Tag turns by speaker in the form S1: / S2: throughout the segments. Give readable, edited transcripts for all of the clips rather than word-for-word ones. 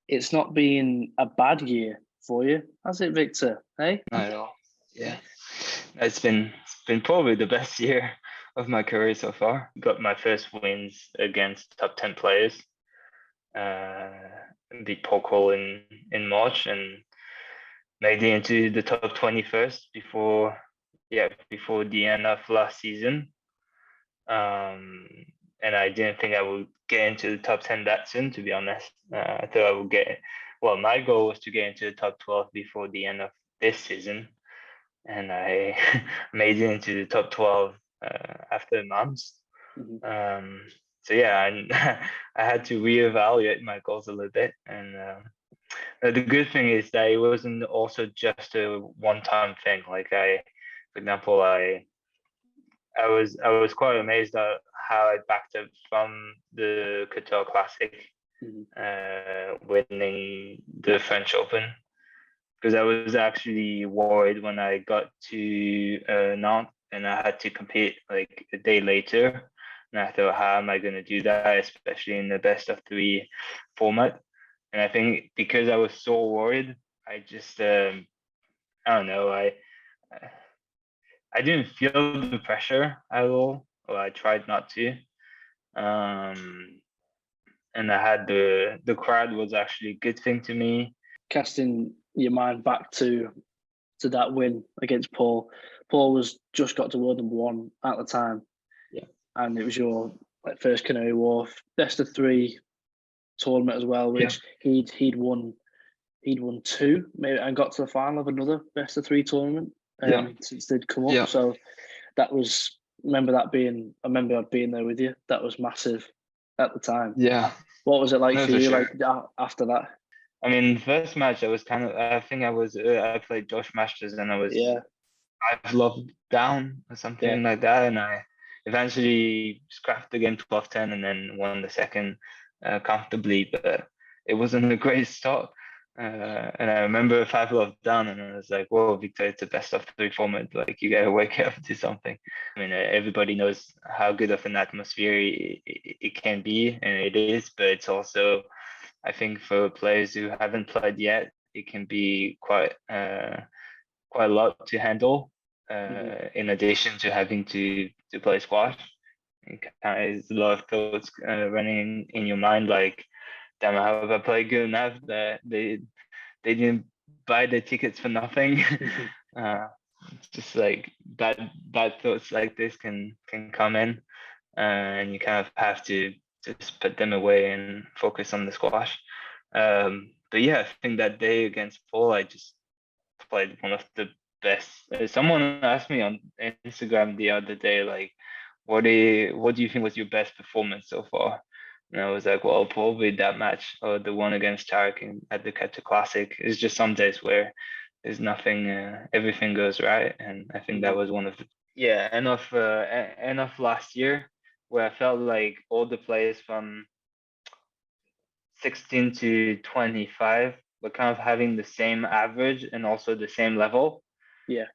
S1: it's not been a bad year for you, has it, Victor? Hey?
S2: Not at all. Yeah, it's been probably the best year of my career so far. Got my first wins against top 10 players. Beat Paul in March and made it into the top 20 first before the end of last season. And I didn't think I would get into the top 10 that soon, to be honest. I thought I would my goal was to get into the top 12 before the end of this season. And I made it into the top 12 after months.
S1: Mm-hmm.
S2: So yeah, I had to reevaluate my goals a little bit. And the good thing is that it wasn't also just a one-time thing. Like for example, I was quite amazed at how I backed up from the Qatar Classic, winning the French Open, because I was actually worried when I got to Nantes and I had to compete like a day later. And I thought, how am I going to do that, especially in the best of three format? And I think because I was so worried, I just, I don't know, I didn't feel the pressure at all, or I tried not to. And I had the crowd was actually a good thing to me.
S1: Casting your mind back to that win against Paul. Paul was just got to world number one at the time.
S2: Yeah.
S1: And it was your first Canary Wharf best of three tournament as well, which he'd won two, maybe, and got to the final of another best of three tournament since they'd come up.
S2: Yeah.
S1: So that was, I remember being there with you. That was massive at the time.
S2: Yeah.
S1: What was it like for you, sure, like after that?
S2: I mean, first match I was I played Josh Masters and I was 5 love down or something like that, and I eventually scrapped the game 12-10 and then won the second comfortably, but it wasn't a great start. And I remember 5 love down, and I was like, "Whoa, Victor, it's a best of 3 format. Like, you gotta wake up to something." I mean, everybody knows how good of an atmosphere it can be, and it is, but it's also, I think, for players who haven't played yet, it can be quite a lot to handle. In addition to having to play squash, there's a lot of thoughts running in your mind, like, damn, I hope I play good enough that they didn't buy the tickets for nothing. Just like bad thoughts like this can come in, and you kind of have to just put them away and focus on the squash. But yeah, I think that day against Paul, I just played one of the best. Someone asked me on Instagram the other day, like, what do you think was your best performance so far? And I was like, well, probably that match or the one against Tarek at the Qatar Classic. It's just some days where there's nothing, everything goes right, and I think that was one of the end of last year, where I felt like all the players from 16 to 25 were kind of having the same average and also the same level.
S1: Yeah.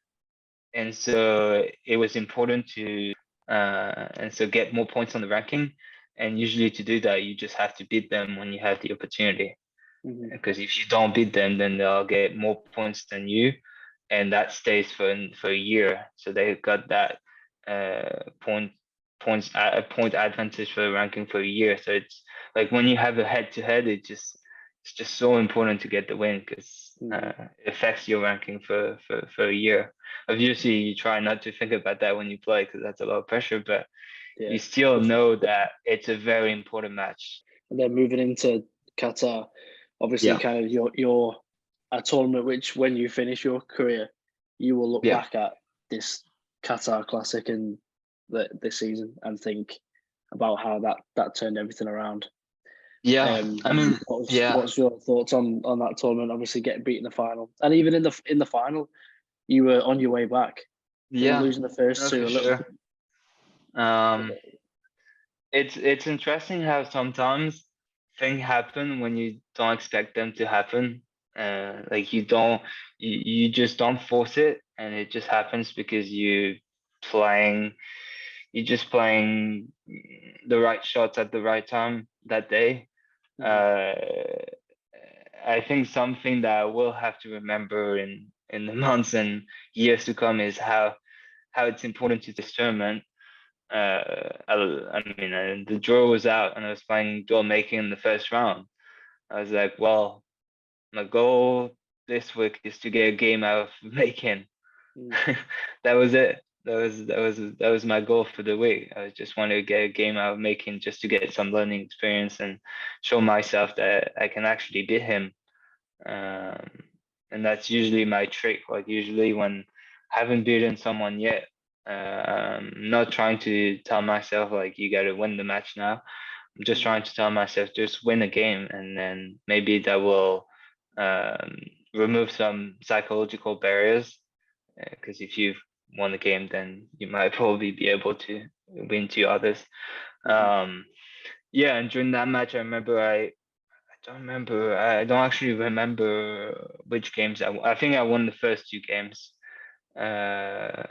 S2: And so it was important to get more points on the ranking. And usually to do that, you just have to beat them when you have the opportunity. Because if you don't beat them, then they'll get more points than you, and that stays for a year. So they got that point advantage for the ranking for a year. So it's like when you have a head-to-head, it's just so important to get the win, because it affects your ranking for a year. Obviously, you try not to think about that when you play, because that's a lot of pressure, but you still know that it's a very important match.
S1: And then moving into Qatar, obviously, kind of your a tournament which, when you finish your career, you will look back at this Qatar Classic and this season and think about how that turned everything around.
S2: I mean,
S1: what's your thoughts on that tournament? Obviously, getting beat in the final, and even in the final, you were on your way back. You were losing the first two a little.
S2: It's interesting how sometimes things happen when you don't expect them to happen. Like you just don't force it, and it just happens because you're just playing the right shots at the right time that day. I think something that I will have to remember in the months and years to come is how it's important to this tournament. I mean, the draw was out and I was playing draw making in the first round. I was like, well, my goal this week is to get a game out of making. That was it. That was my goal for the week. I just wanted to get a game out of making just to get some learning experience and show myself that I can actually beat him. And that's usually my trick. Like usually when I haven't beaten someone yet, not trying to tell myself like you got to win the match now. I'm just trying to tell myself just win a game, and then maybe that will remove some psychological barriers. Because if you've won the game, then you might probably be able to win two others. Yeah, and during that match, I don't actually remember which games I think I won the first two games. I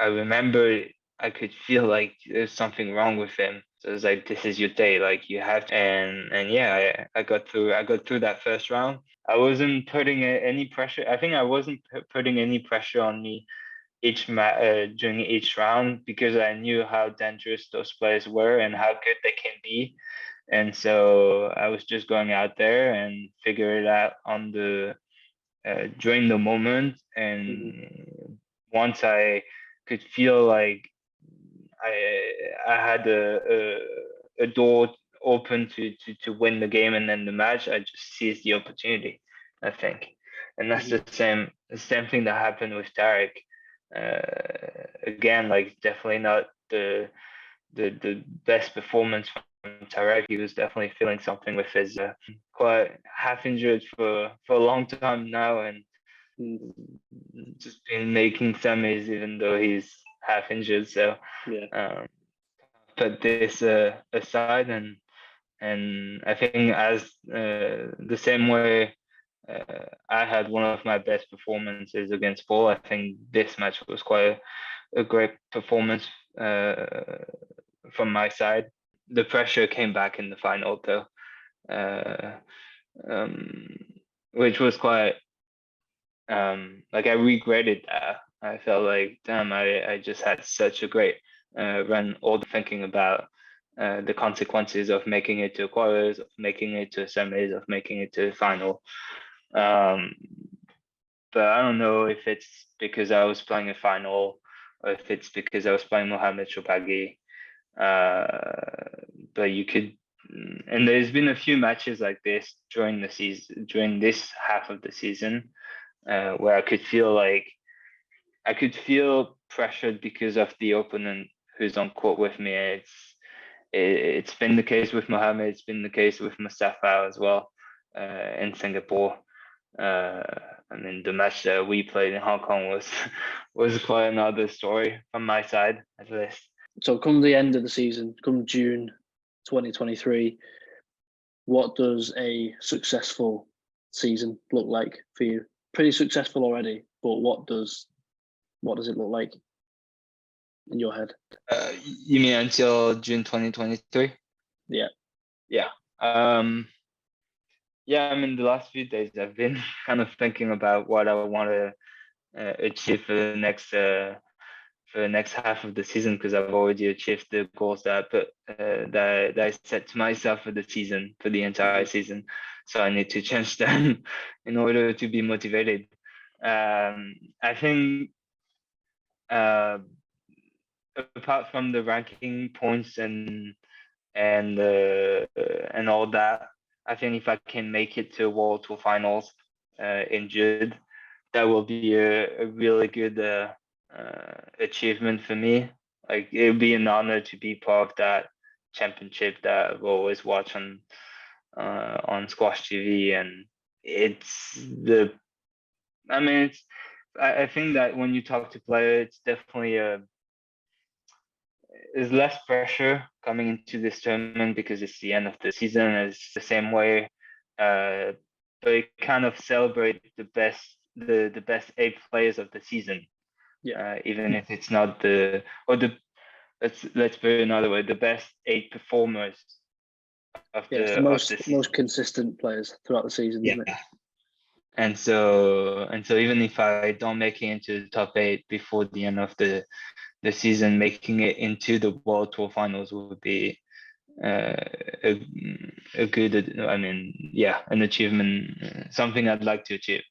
S2: remember I could feel like there's something wrong with him. So it's like, this is your day, like you have to, and yeah, I got through that first round. I wasn't putting any pressure. I think I wasn't putting any pressure on me during each round, because I knew how dangerous those players were and how good they can be. And so I was just going out there and figure it out on the during the moment. And once I could feel like I had a door open to win the game and then the match, I just seized the opportunity, I think. And that's the same thing that happened with Tarek. Again, like definitely not the best performance from Tarek. He was definitely feeling something with his quite half injured for a long time now, and just been making semis even though he's half injured. So put this aside, and I think as the same way I had one of my best performances against Paul, I think this match was quite a great performance from my side. The pressure came back in the final though, which was quite like I regretted that. I felt like, damn, I just had such a great run, all thinking about the consequences of making it to quarters, of making it to semis, of making it to the final. But I don't know if it's because I was playing a final or if it's because I was playing Mohamed Chopagi. But you could, and there's been a few matches like this during the season, during this half of the season, where I could feel pressured because of the opponent who's on court with me. It's been the case with Mohamed. It's been the case with Mustafa as well in Singapore. I mean, the match that we played in Hong Kong was quite another story from my side, at least.
S1: So come the end of the season, come June 2023, what does a successful season look like for you? Pretty successful already, but what does it look like in your head?
S2: You mean until June 2023?
S1: Yeah.
S2: Yeah. Yeah, I mean, the last few days I've been kind of thinking about what I want to achieve for the next half of the season, because I've already achieved the goals that I put that I set to myself for the season, for the entire season. So I need to change them in order to be motivated. I think apart from the ranking points and all that, I think if I can make it to World Tour Finals in June, that will be a really good achievement for me. Like, it would be an honor to be part of that championship that I've always watched on SquashTV, and I think that when you talk to players, it's definitely there's less pressure coming into this tournament because it's the end of the season. It's the same way, but it kind of celebrate the best 8 players of the season. Yeah. Even if it's not let's put it another way, the best 8 performers of
S1: the most consistent players throughout the season, isn't it?
S2: And so even if I don't make it into the top 8 before the end of the season, making it into the World Tour finals would be a good, I mean, yeah, an achievement, something I'd like to achieve.